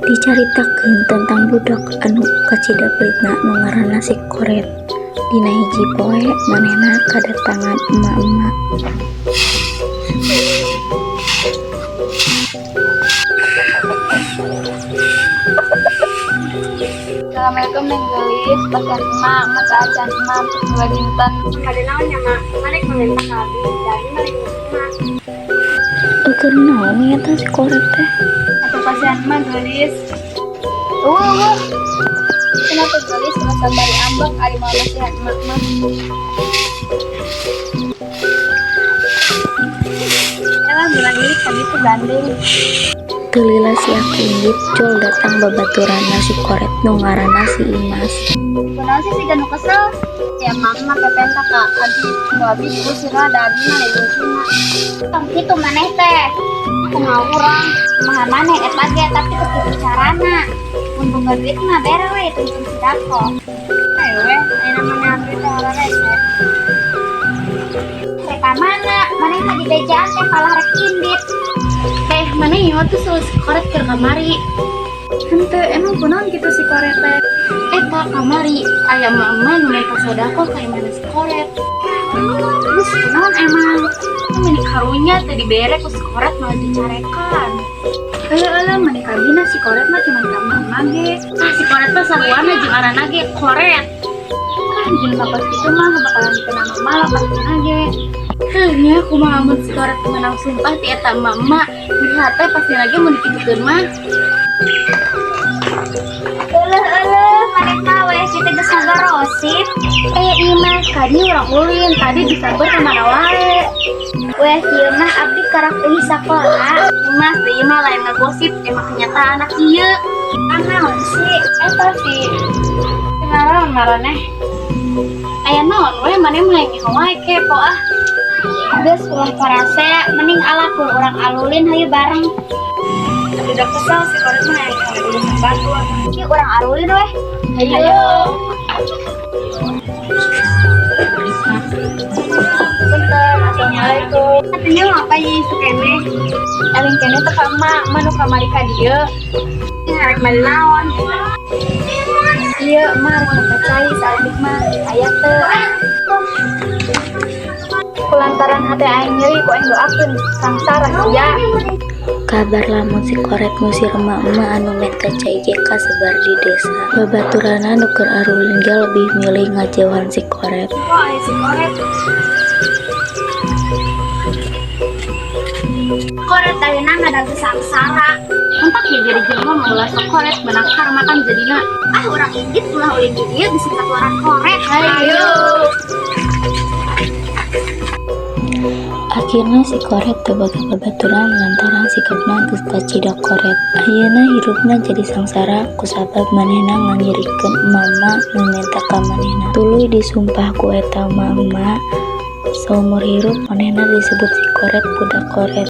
Dicaritakeun tentang budak anu kacida peutna nu ngaranna si Koret. Dina hiji poe manehna kadatangan emak-emak. Assalamualaikum Neng Gelis, pasan emak, mata acan emak, terus dua dinten. Ada naonnya mak, mana meminta kabi, dari mana emak. Eukeun naon eta si Koret teh? Atau pasian emak Gelis. Kenapa Gelis merasa bari ambek ari mau nasihat emak mah. Elah bulan ini tadi tuh gandeng. Teu lila si Akinggit jol datang babaturanna si Koret nu ngaranna si Imas. Kunaon sih siga nu kesel? Ya mama kepenta ka adi abis ku sira da abdi mah leungkeunna. Tong kitu maneh teh. Aku mau urang maha maneh eta ge tapi teu kitu carana. Mun bunga duit mah bere we tungtung sidako. Ayo we, ayeuna maneh abdi teh rese. Reka mana? Maneh mah di bejaan teh kalah rek indit. Mana nyawa tuh si Koret ke kamari. Henteu emang kunaon kitu si Koret teh? Eta kamari aya mama nu mereka sodako kayak mana si Koret. Terus kunaon emang? Meni karunya teh dibere ku si Koret malah dicarekan. Eueuh maneh kabina si Koret mah cuman ka mama ge. Si Koret mah saruana jeung aranna ge Koret. Jeung bapak kitu mah bakalan dikenal mama lah pasti ge. Nya kumaha mun si Koret menang sumpah ti eta mama. Lihat teh pasti lagi mun dikitukeun mah. Maneh mah we kita geus ngagosip. Imah kadi urang ulin tadi disaber ka mana wae. Weh ieu mah abdi karak euy sakola. Mas deui mah lain ngagosip emang kenyataan anak ieu. Naon sih? Eta sih. Kenalan maraneh. Aya naon we maneh mah nyaho wae kepo ah. Geus ulah parase mending alakul urang alulin hayu bareng. Udah kesal si Koret mah yang urusan batu. Ieu urang alulin weh. Ayo. Assalamualaikum. Katanya apa ya sukene? Aling kene teh ka emak, manu kamari ka dieu. Ngarek bali naon? Ieu emak rek ngepecai saeutik mah aya teu. Kulantaran hati aing nyeri ku aing doakeun sangsara sia. Kabar lamun si Koret ngusir emak-emak anu met kacai ge kasebar di desa. Babaturanna nu keur arulin ge lebih milih ngajauhan si Koret. Oh, aya si Koret. Koret ayeuna ngadagu sangsara. Entak ya jadi jelema mengulas Koret menang karma kan jadina. Urang indit ulah ulin di dieu disingkat waran Koret. Ayo. Akhirnya si Koret teu boga babaturan lantaran sikapna geus kacida Koret. Ayeuna hirupna jadi sangsara kusabab manehna nganyirikeun mama nu minta ka manehna. Tuluy disumpah ku eta mama saumur hirup manehna disebut si Koret budak Koret.